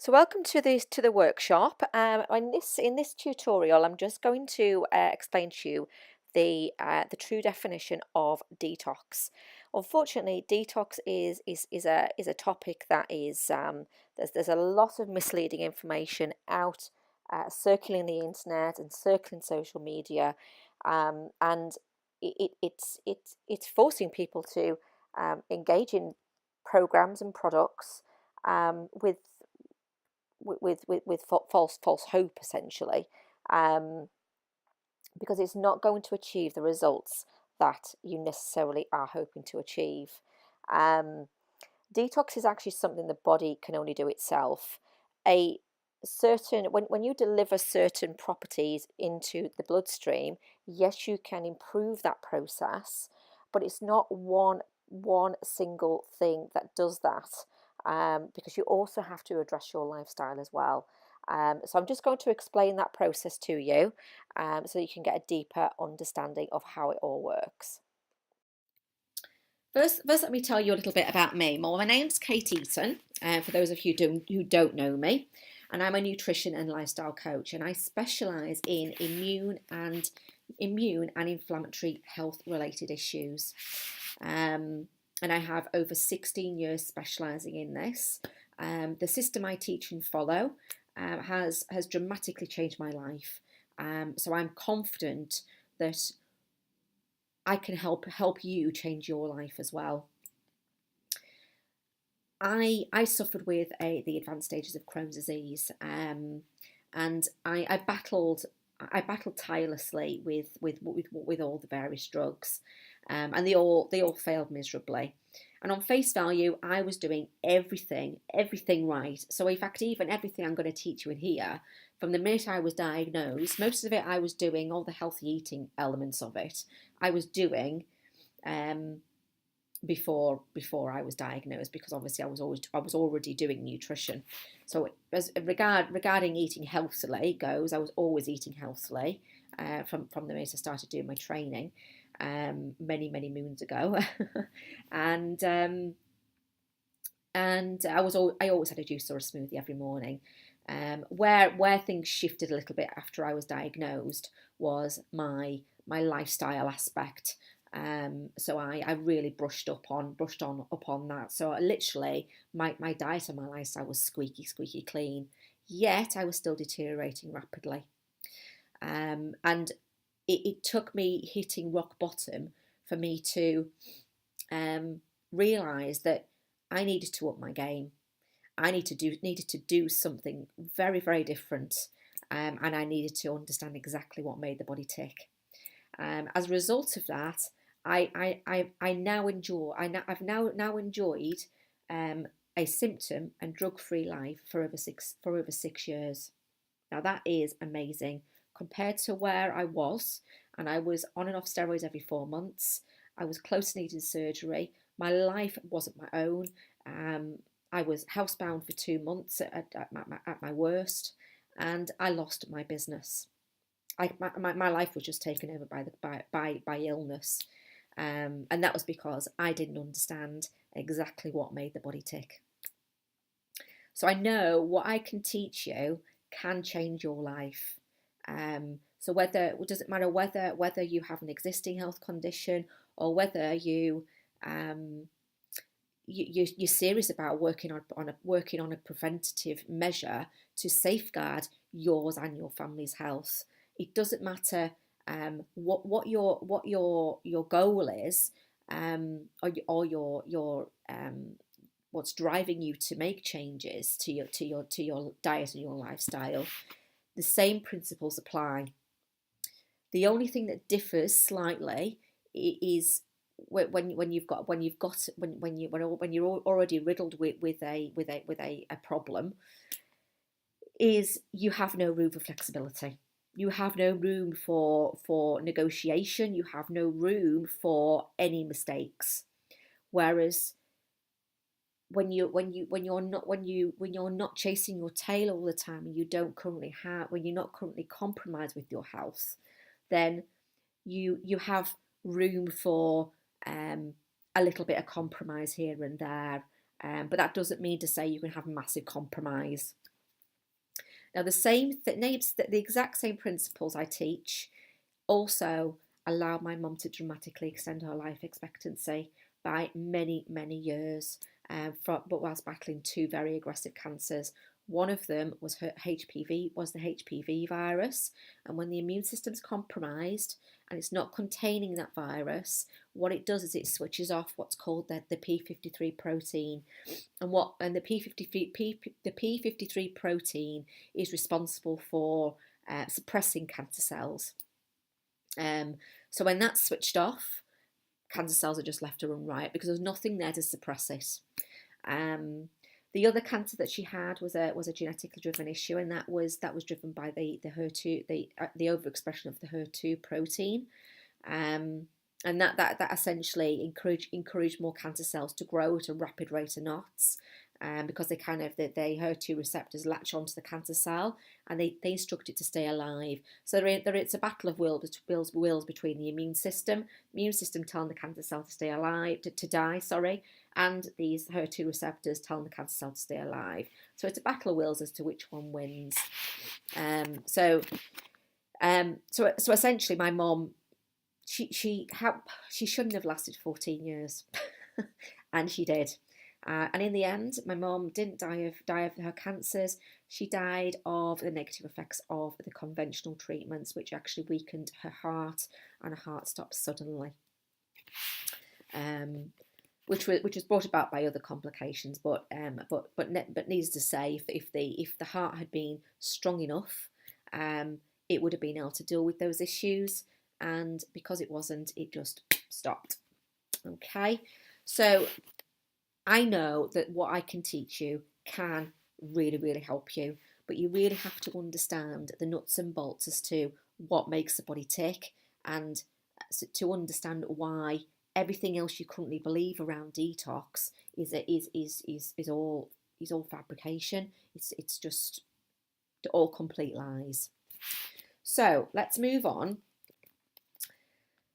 So welcome to the workshop. In this tutorial, I'm just going to explain to you the true definition of detox. Unfortunately, detox is a topic that is there's a lot of misleading information out circling the internet and circling social media, and it's forcing people to engage in programs and products with false hope essentially, um, because it's not going to achieve the results that you necessarily are hoping to achieve. Um, Detox is actually something the body can only do itself. A certain when you deliver certain properties into the bloodstream, yes, you can improve that process, but it's not one single thing that does that, because you also have to address your lifestyle as well. So I'm just going to explain that process to you, so you can get a deeper understanding of how it all works. First, let me tell you a little bit about me. Well, my name's Kate Eaton, for those of you who don't know me, and I'm a nutrition and lifestyle coach, and I specialise in immune and inflammatory health related issues. And I have over 16 years specialising in this. The system I teach and follow has dramatically changed my life. So I'm confident that I can help you change your life as well. I suffered with the advanced stages of Crohn's disease, and I battled tirelessly with all the various drugs, and they all failed miserably. And on face value, I was doing everything right. So in fact, even everything I'm going to teach you in here, from the minute I was diagnosed, most of it I was doing, all the healthy eating elements of it, I was doing. Before I was diagnosed, because obviously I was already doing nutrition. So as regarding eating healthily goes, I was always eating healthily, from the minute I started doing my training, many moons ago. and I always had a juice or a smoothie every morning. Where things shifted a little bit after I was diagnosed was my lifestyle aspect. So I really brushed on upon that. So literally my diet and my lifestyle was squeaky clean. Yet I was still deteriorating rapidly. And it took me hitting rock bottom for me to realise that I needed to up my game. I needed to do something very different, and I needed to understand exactly what made the body tick. As a result of that, I now enjoy. I've now enjoyed a symptom and drug-free life for over 6 years. Now that is amazing compared to where I was, and I was on and off steroids every 4 months. I was close to needing surgery. My life wasn't my own. Um, I was housebound for 2 months at my worst, and I lost my business. My life was just taken over by illness, and that was because I didn't understand exactly what made the body tick. So I know what I can teach you can change your life. So it doesn't matter whether you have an existing health condition, or whether you're serious about working on a preventative measure to safeguard yours and your family's health. It doesn't matter what your goal is, or your what's driving you to make changes to your diet and your lifestyle. The same principles apply. The only thing that differs slightly is when you're already riddled with a problem, is you have no room for flexibility. You have no room for negotiation. You have no room for any mistakes. Whereas when you're not chasing your tail all the time, and when you're not currently compromised with your health, then you have room for a little bit of compromise here and there. But that doesn't mean to say you can have massive compromise. Now, the exact same principles I teach also allowed my mum to dramatically extend her life expectancy by many, many years, but whilst battling two very aggressive cancers. One of them was the HPV virus, and when the immune system's compromised and it's not containing that virus, what it does is it switches off what's called the P53 protein, and the P53 protein is responsible for suppressing cancer cells. So when that's switched off, cancer cells are just left to run riot because there's nothing there to suppress it. The other cancer that she had was a genetically driven issue, and that was driven by the HER2, the overexpression of the HER2 protein, and that essentially encouraged more cancer cells to grow at a rapid rate of knots, because the HER2 receptors latch onto the cancer cell and they instruct it to stay alive. So it's a battle of wills between the immune system telling the cancer cell to stay alive, to die, and these HER2 receptors telling the cancer cell to stay alive. So it's a battle of wills as to which one wins. So essentially, my mum, she shouldn't have lasted 14 years, and she did. And in the end, my mum didn't die of her cancers. She died of the negative effects of the conventional treatments, which actually weakened her heart, and her heart stopped suddenly. Which was brought about by other complications, but needs to say, if the heart had been strong enough, it would have been able to deal with those issues, and because it wasn't, it just stopped. Okay, so I know that what I can teach you can really, really help you, but you really have to understand the nuts and bolts as to what makes the body tick, and to understand why everything else you currently believe around detox is all fabrication. It's just all complete lies. So let's move on.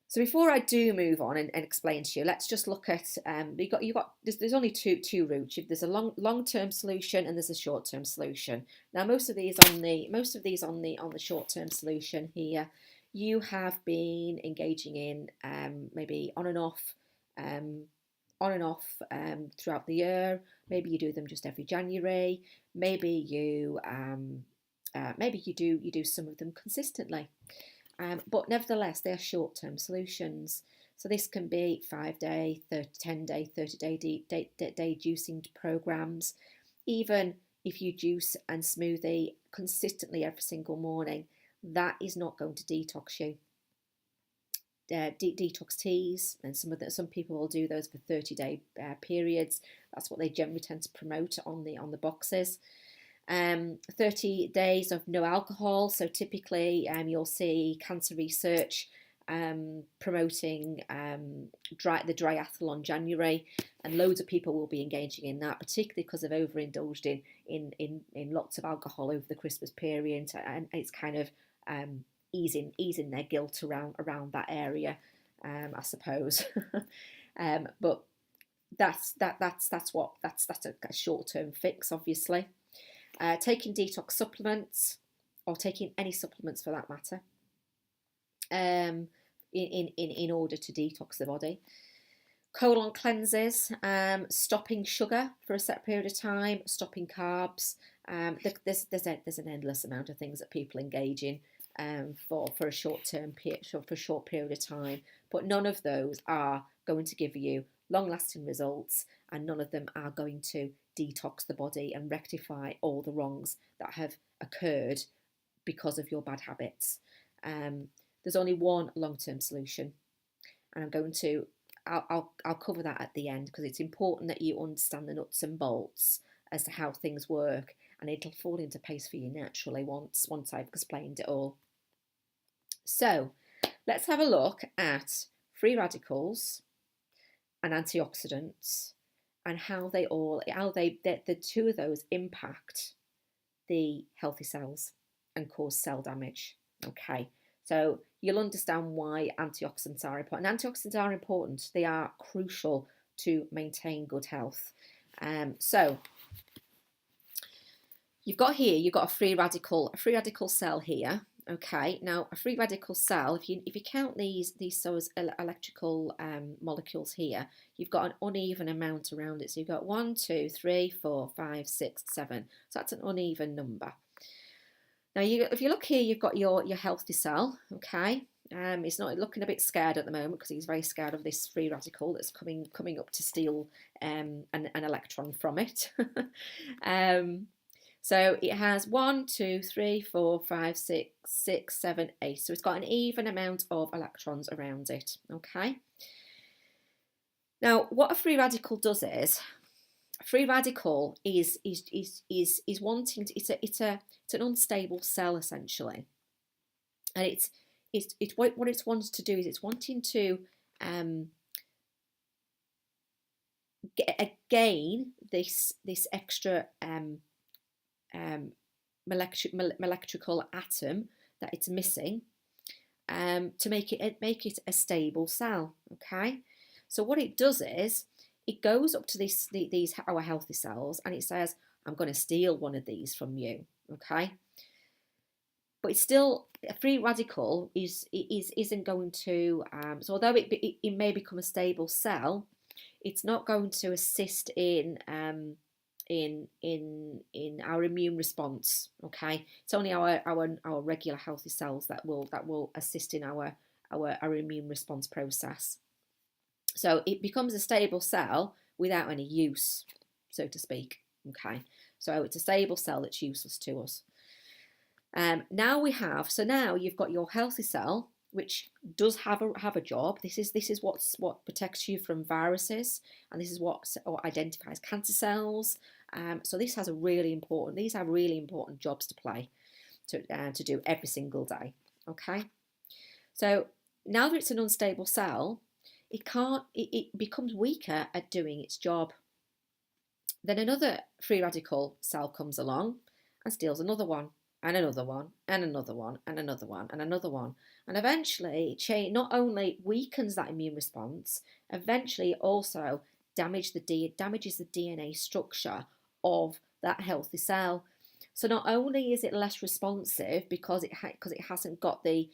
So before I do move on and explain to you, let's just look at there's only two routes. There's a long-term solution and there's a short-term solution. Now most of these on the short-term solution here, you have been engaging in maybe on and off throughout the year. Maybe you do them just every January. Maybe you do some of them consistently. But nevertheless, they are short-term solutions. So this can be 5-day, 10-day, 30-day juicing programs. Even if you juice and smoothie consistently every single morning, that is not going to detox you. Detox teas, and some people will do those for 30-day periods. That's what they generally tend to promote on the boxes. 30 days of no alcohol. So typically you'll see cancer research promoting the Triathlon January, and loads of people will be engaging in that, particularly because they've overindulged in lots of alcohol over the Christmas period, and it's kind of easing their guilt around that area, I suppose. But that's a short-term fix, obviously. Taking detox supplements, or taking any supplements for that matter, in order to detox the body. Colon cleanses, stopping sugar for a set period of time, stopping carbs. There's an endless amount of things that people engage in for a short period of time, but none of those are going to give you long-lasting results, and none of them are going to detox the body and rectify all the wrongs that have occurred because of your bad habits. There's only one long-term solution, and I'll cover that at the end, because it's important that you understand the nuts and bolts as to how things work, and it'll fall into place for you naturally once I've explained it all. So let's have a look at free radicals and antioxidants, and how the two of those impact the healthy cells and cause cell damage. Okay, so you'll understand why antioxidants are important. Antioxidants are important. They are crucial to maintain good health. So you've got a free radical cell here. Okay, now a free radical cell, if you count these so as electrical molecules here, you've got an uneven amount around it. So you've got 1, 2, 3, 4, 5, 6, 7. So that's an uneven number. Now, if you look here, you've got your healthy cell. Okay, he's not looking a bit scared at the moment because he's very scared of this free radical that's coming up to steal an electron from it. So it has 1, 2, 3, 4, 5, 6, 6, 7, 8. So it's got an even amount of electrons around it. Okay. Now, what a free radical does is, a free radical is wanting to, it's an unstable cell essentially, and it's what it wants to do is it's wanting to gain this extra electrical atom that it's missing to make it a stable cell. Okay, so what it does is it goes up to these our healthy cells and it says, I'm going to steal one of these from you. Okay, but it's still a free radical isn't going to so although it may become a stable cell, it's not going to assist in our immune response. Okay, it's only our regular healthy cells that will assist in our immune response process. So it becomes a stable cell without any use, so to speak. Okay, so it's a stable cell that's useless to us. Now you've got your healthy cell, which does have a job. This is what protects you from viruses, and this is what identifies cancer cells. So these have really important jobs to play, to do every single day. Okay, so now that it's an unstable cell, it becomes weaker at doing its job. Then another free radical cell comes along and steals another one, and another one, and another one, and another one, and another one. And eventually, it not only weakens that immune response, eventually it also damages the DNA structure of that healthy cell. So not only is it less responsive because it hasn't got the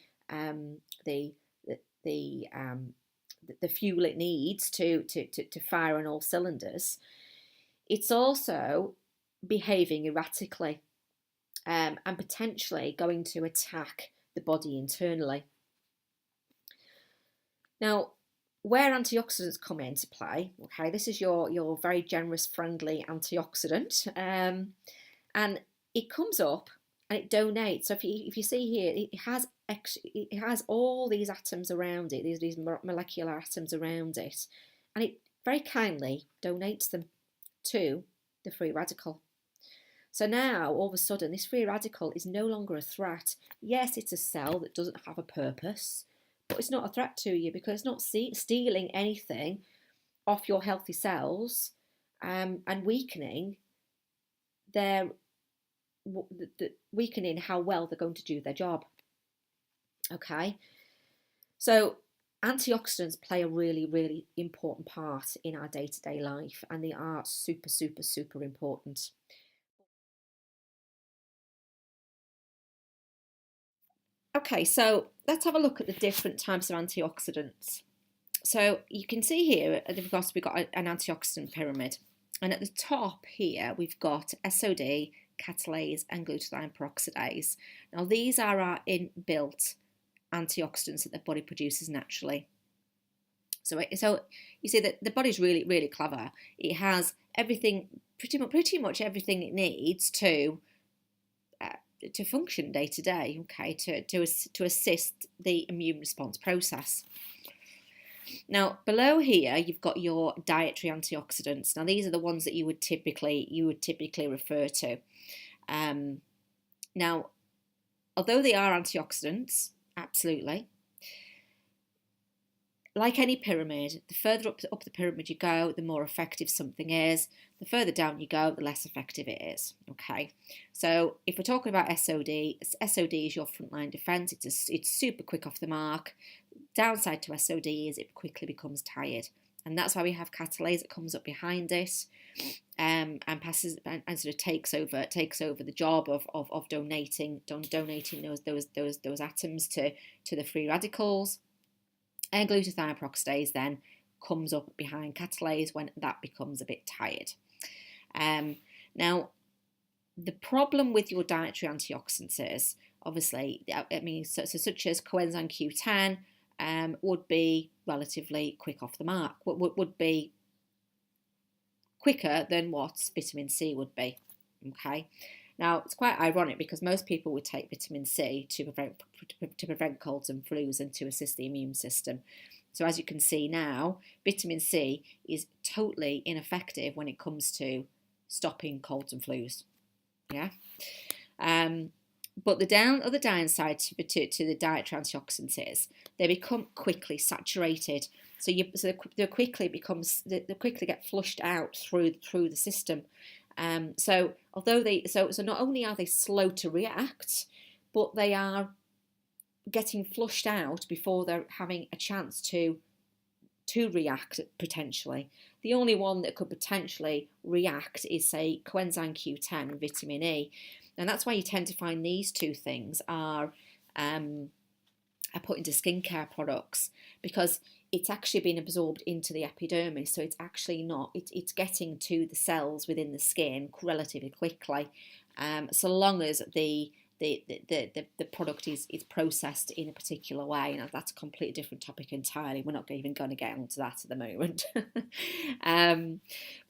fuel it needs to fire on all cylinders, it's also behaving erratically and potentially going to attack the body internally. Now, where antioxidants come into play, okay, this is your very generous, friendly antioxidant, and it comes up and it donates. So if you see here, it has all these atoms around it, these molecular atoms around it, and it very kindly donates them to the free radical. So now, all of a sudden, this free radical is no longer a threat. Yes, it's a cell that doesn't have a purpose, but it's not a threat to you because it's not stealing anything off your healthy cells and weakening weakening how well they're going to do their job. Okay, so antioxidants play a really, really important part in our day-to-day life, and they are super, super, super important. Okay, so let's have a look at the different types of antioxidants. So you can see here, of course, we've got an antioxidant pyramid. And at the top here, we've got SOD, catalase, and glutathione peroxidase. Now, these are our inbuilt antioxidants that the body produces naturally. So you see that the body's really, really clever. It has everything, pretty much everything it needs to function day to day, okay, to assist the immune response process. Now, below here, you've got your dietary antioxidants. Now, these are the ones that you would typically refer to. Now, although they are antioxidants, absolutely, like any pyramid, the further up the pyramid you go, the more effective something is. The further down you go, the less effective it is. Okay, so if we're talking about SOD, SOD is your frontline defense. It's super quick off the mark. Downside to SOD is it quickly becomes tired. And that's why we have catalase that comes up behind it, and passes and sort of takes over the job of donating those atoms to the free radicals. And glutathione peroxidase then comes up behind catalase when that becomes a bit tired. Now, the problem with your dietary antioxidants is, obviously, I mean, such as coenzyme Q10 would be relatively quick off the mark, would be quicker than what vitamin C would be. Okay, now it's quite ironic because most people would take vitamin C to prevent colds and flus and to assist the immune system. So as you can see now, vitamin C is totally ineffective when it comes to stopping colds and flus. Yeah. But the other downside to the dietary antioxidants is they become quickly saturated. So they quickly get flushed out through the system. So although so not only are they slow to react, but they are getting flushed out before they're having a chance to react potentially. The only one that could potentially react is, say, coenzyme Q10 and vitamin E. And that's why you tend to find these two things are put into skincare products, because it's actually been absorbed into the epidermis, so it's actually not, it's getting to the cells within the skin relatively quickly, so long as the product is processed in a particular way. Now that's a completely different topic entirely. We're not even going to get onto that at the moment.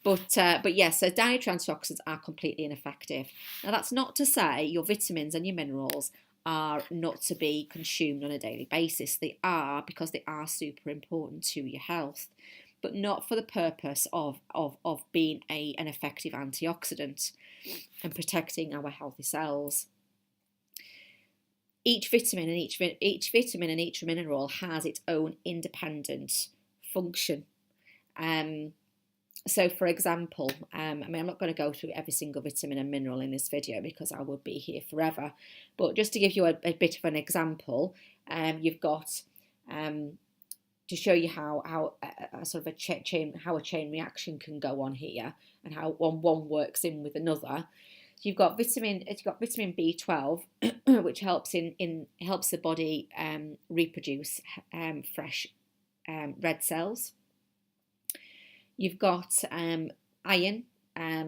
But yes, so dietary antioxidants are completely ineffective. Now that's not to say your vitamins and your minerals are not to be consumed on a daily basis. They are, because they are super important to your health, but not for the purpose of being an effective antioxidant and protecting our healthy cells. Each vitamin and each mineral has its own independent function. So, for example, I mean, I'm not going to go through every single vitamin and mineral in this video because I would be here forever. But just to give you a bit of an example, you've got to show you how a sort of a chain reaction can go on here, and how one works in with another. You've got vitamin B12, which helps the body reproduce fresh red cells. You've got iron,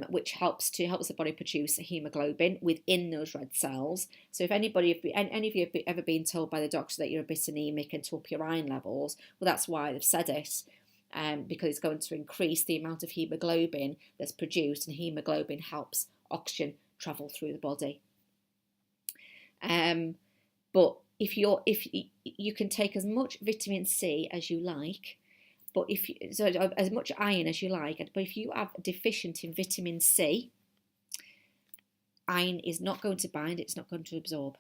which helps the body produce hemoglobin within those red cells. So if any of you have ever been told by the doctor that you're a bit anemic and to up your iron levels, well, that's why they've said it. Because it's going to increase the amount of hemoglobin that's produced, and hemoglobin helps oxygen travel through the body. But if you can take as much vitamin C as you like, but as much iron as you like, but if you are deficient in vitamin C, iron is not going to bind, it's not going to absorb,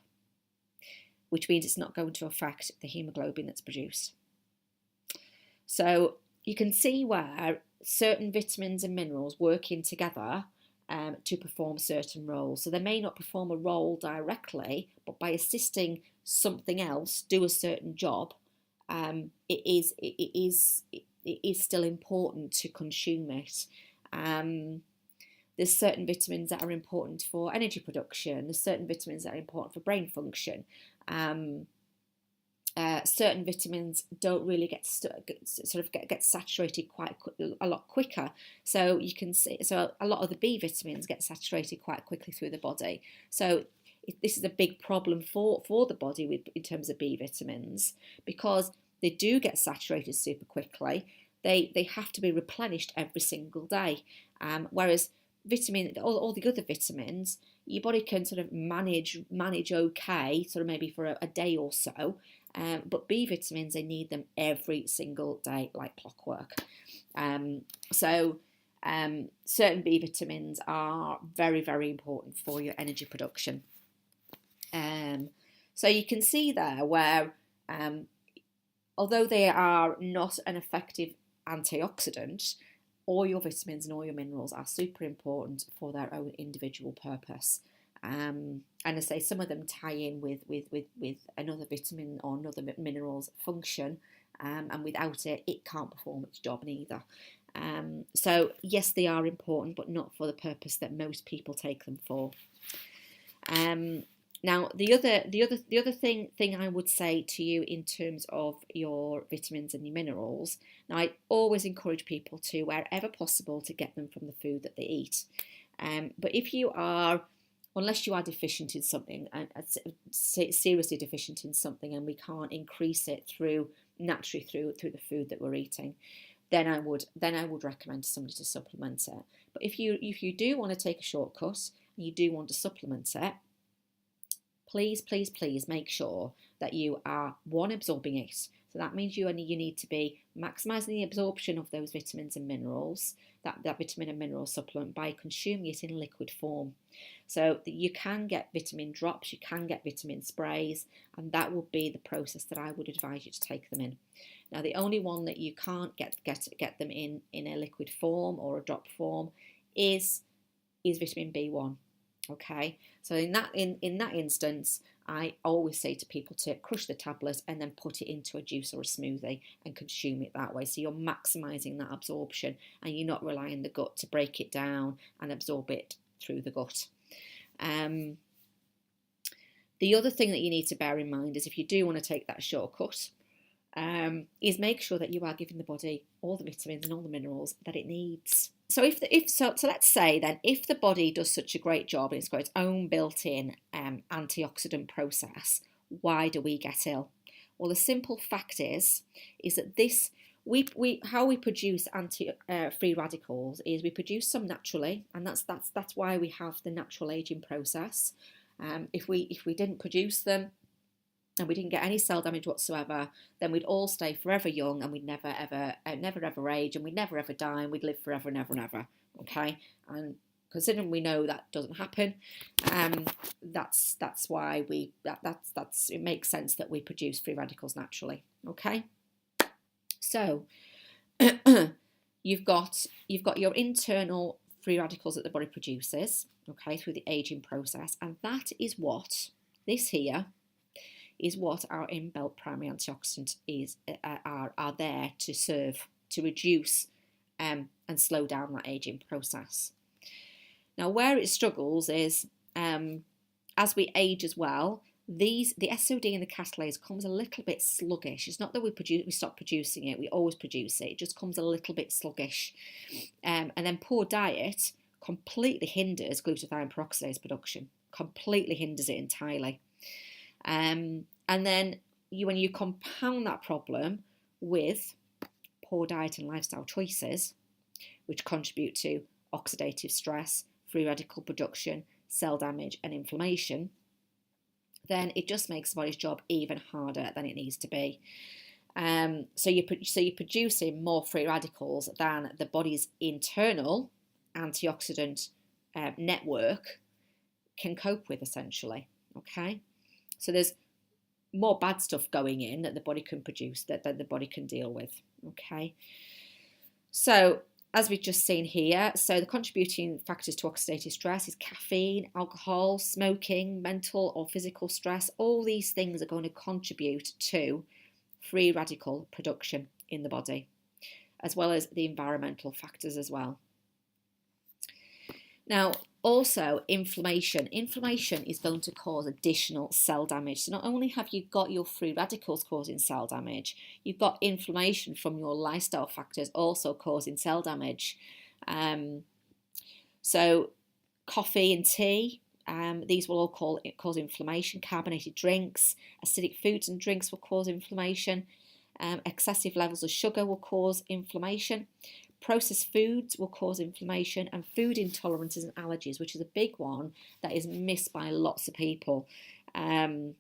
which means it's not going to affect the hemoglobin that's produced. So you can see where certain vitamins and minerals working together to perform certain roles. So they may not perform a role directly, but by assisting something else do a certain job, it is still important to consume it. There's certain vitamins that are important for energy production. There's certain vitamins that are important for brain function. Certain vitamins don't really get saturated quite a lot quicker. So you can see, so a lot of the B vitamins get saturated quite quickly through the body. So this is a big problem for the body in terms of B vitamins, because they do get saturated super quickly. They have to be replenished every single day. Whereas all the other vitamins, your body can sort of manage okay, sort of maybe for a day or so. But B vitamins, they need them every single day like clockwork. So certain B vitamins are very, very important for your energy production. So you can see there where, although they are not an effective antioxidant, all your vitamins and all your minerals are super important for their own individual purpose. And I say some of them tie in with another vitamin or another mineral's function, and without it, it can't perform its job neither. So yes, they are important, but not for the purpose that most people take them for. Now, the other thing I would say to you in terms of your vitamins and your minerals, now I always encourage people to, wherever possible, to get them from the food that they eat. But if you are, unless you are deficient in something, seriously deficient in something, and we can't increase it naturally through the food that we're eating, then I would recommend to somebody to supplement it. But if you do want to take a shortcut and you do want to supplement it, please make sure that you are absorbing it. So that means you need to be maximising the absorption of those vitamins and minerals, that vitamin and mineral supplement, by consuming it in liquid form. So that you can get vitamin drops, you can get vitamin sprays, and that would be the process that I would advise you to take them in. Now, the only one that you can't get them in a liquid form or a drop form is vitamin B1. Okay, so in that instance, I always say to people to crush the tablet and then put it into a juice or a smoothie and consume it that way. So you're maximising that absorption, and you're not relying on the gut to break it down and absorb it through the gut. The other thing that you need to bear in mind is, if you do want to take that shortcut, is make sure that you are giving the body all the vitamins and all the minerals that it needs. So let's say then, if the body does such a great job and it's got its own built-in antioxidant process, why do we get ill? Well, the simple fact is that how we produce free radicals is we produce some naturally, and that's why we have the natural aging process. If we didn't produce them, and we didn't get any cell damage whatsoever, then we'd all stay forever young, and we'd never ever age, and we'd never ever die, and we'd live forever and ever and ever. Okay, and considering we know that doesn't happen, that's why it makes sense that we produce free radicals naturally. Okay, so you've got your internal free radicals that the body produces, okay, through the aging process, and that is what our inbuilt primary antioxidants are there to serve, to reduce and slow down that aging process. Now, where it struggles is, as we age as well, the SOD and the catalase comes a little bit sluggish. It's not that we stop producing it; we always produce it. It just comes a little bit sluggish, and then poor diet completely hinders glutathione peroxidase production. Completely hinders it entirely. And then when you compound that problem with poor diet and lifestyle choices, which contribute to oxidative stress, free radical production, cell damage and inflammation, then it just makes the body's job even harder than it needs to be. So you're producing more free radicals than the body's internal antioxidant network can cope with, essentially. Okay, so there's more bad stuff going in that the body can produce, that the body can deal with. Okay, so as we've just seen here, so the contributing factors to oxidative stress is caffeine, alcohol, smoking, mental or physical stress. All these things are going to contribute to free radical production in the body, as well as the environmental factors as well. Now, also inflammation. Inflammation is going to cause additional cell damage. So not only have you got your free radicals causing cell damage, you've got inflammation from your lifestyle factors also causing cell damage. So coffee and tea, these will all cause inflammation. Carbonated drinks, acidic foods and drinks will cause inflammation. Excessive levels of sugar will cause inflammation. Processed foods will cause inflammation, and food intolerances and allergies, which is a big one that is missed by lots of people. Food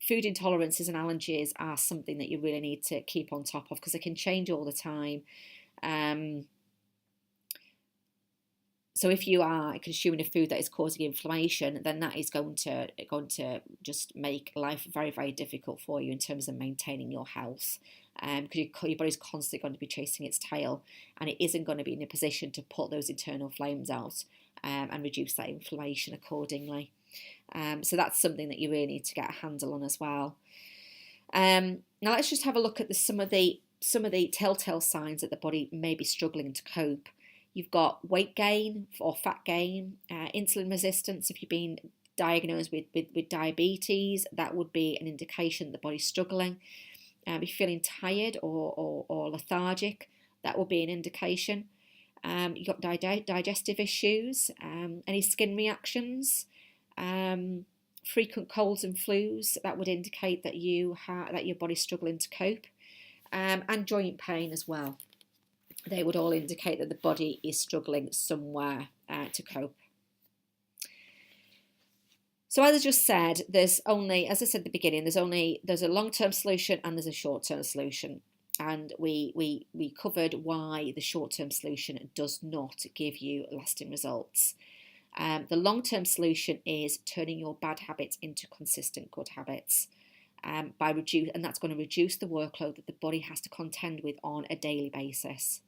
intolerances and allergies are something that you really need to keep on top of, because they can change all the time. So if you are consuming a food that is causing inflammation, then that is going to just make life very, very difficult for you in terms of maintaining your health. Because your body's constantly going to be chasing its tail, and it isn't going to be in a position to put those internal flames out and reduce that inflammation accordingly. So that's something that you really need to get a handle on as well. Now let's just have a look at some of the telltale signs that the body may be struggling to cope. You've got weight gain or fat gain, insulin resistance. If you've been diagnosed with diabetes, that would be an indication that the body's struggling. If you're feeling tired or lethargic, that will be an indication. You've got digestive issues, any skin reactions, frequent colds and flus, that would indicate that that your body's struggling to cope, and joint pain as well. They would all indicate that the body is struggling somewhere to cope. So as I just said, there's only, as I said at the beginning, there's a long-term solution and there's a short-term solution. And we covered why the short-term solution does not give you lasting results. The long-term solution is turning your bad habits into consistent good habits, and that's going to reduce the workload that the body has to contend with on a daily basis.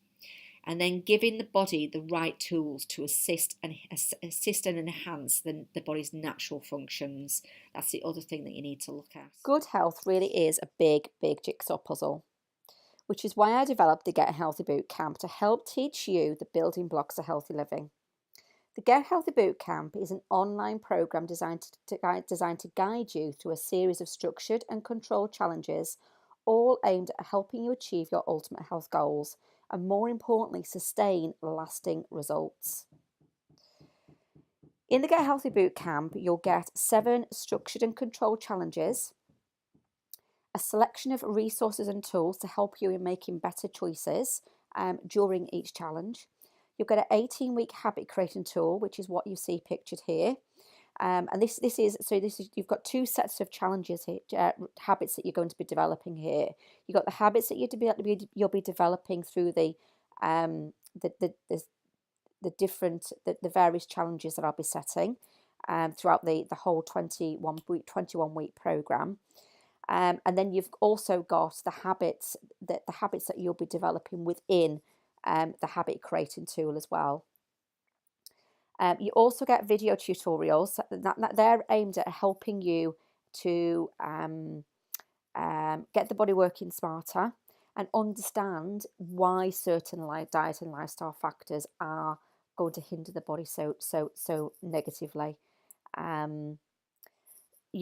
And then giving the body the right tools to assist and enhance the body's natural functions. That's the other thing that you need to look at. Good health really is a big, big jigsaw puzzle, which is why I developed the Get Healthy Bootcamp to help teach you the building blocks of healthy living. The Get Healthy Bootcamp is an online program designed to guide you through a series of structured and controlled challenges, all aimed at helping you achieve your ultimate health goals and, more importantly, sustain lasting results. In the Get Healthy Bootcamp, you'll get 7 structured and controlled challenges, a selection of resources and tools to help you in making better choices during each challenge. You'll get an 18-week habit creating tool, which is what you see pictured here. And this is you've got 2 sets of challenges here, habits that you're going to be developing here. You've got the habits that you'll be developing through the various challenges that I'll be setting throughout the whole 21 week program. And then you've also got the habits that you'll be developing within the habit creating tool as well. You also get video tutorials that they're aimed at helping you to get the body working smarter and understand why certain diet and lifestyle factors are going to hinder the body so negatively. You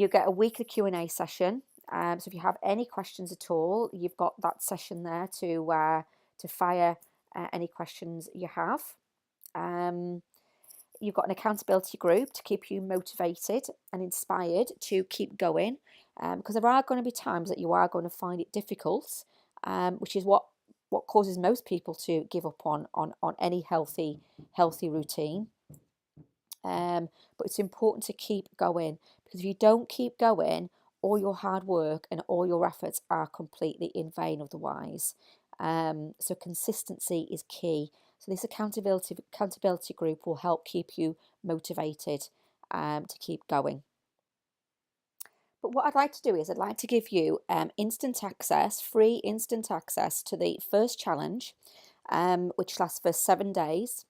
get a weekly Q&A session. So if you have any questions at all, you've got that session there to fire any questions you have. You've got an accountability group to keep you motivated and inspired to keep going, because there are going to be times that you are going to find it difficult, which is what causes most people to give up on any healthy routine. But it's important to keep going, because if you don't keep going, all your hard work and all your efforts are completely in vain otherwise. So consistency is key. So this accountability group will help keep you motivated to keep going. But what I'd like to do is I'd like to give you free instant access to the first challenge, which lasts for 7 days.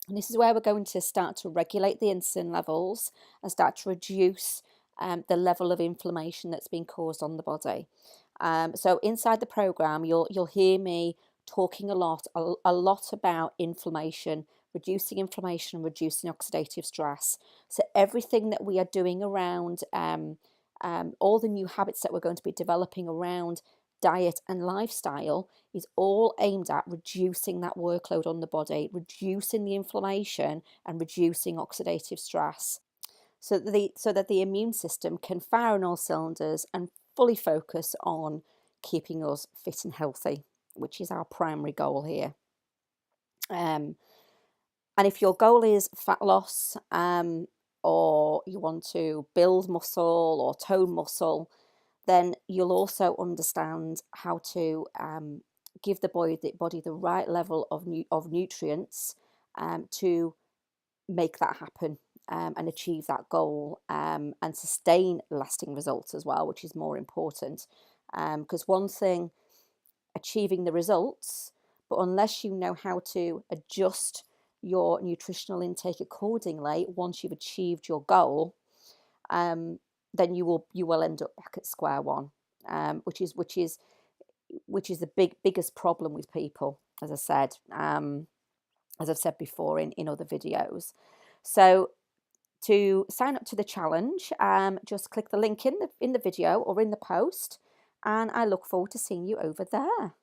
And this is where we're going to start to regulate the insulin levels and start to reduce the level of inflammation that's been caused on the body. So inside the program, you'll hear me talking a lot about inflammation, reducing inflammation, reducing oxidative stress. So everything that we are doing around all the new habits that we're going to be developing around diet and lifestyle is all aimed at reducing that workload on the body, reducing the inflammation and reducing oxidative stress, so that the immune system can fire on all cylinders and fully focus on keeping us fit and healthy, which is our primary goal here. And if your goal is fat loss, or you want to build muscle or tone muscle, then you'll also understand how to give the body the right level of nutrients to make that happen and achieve that goal, and sustain lasting results as well, which is more important. Because one thing, achieving the results, but unless you know how to adjust your nutritional intake accordingly once you've achieved your goal, then you will end up back at square one. which is the biggest problem with people, as I said, as I've said before in other videos. So to sign up to the challenge, just click the link in the video or in the post, and I look forward to seeing you over there.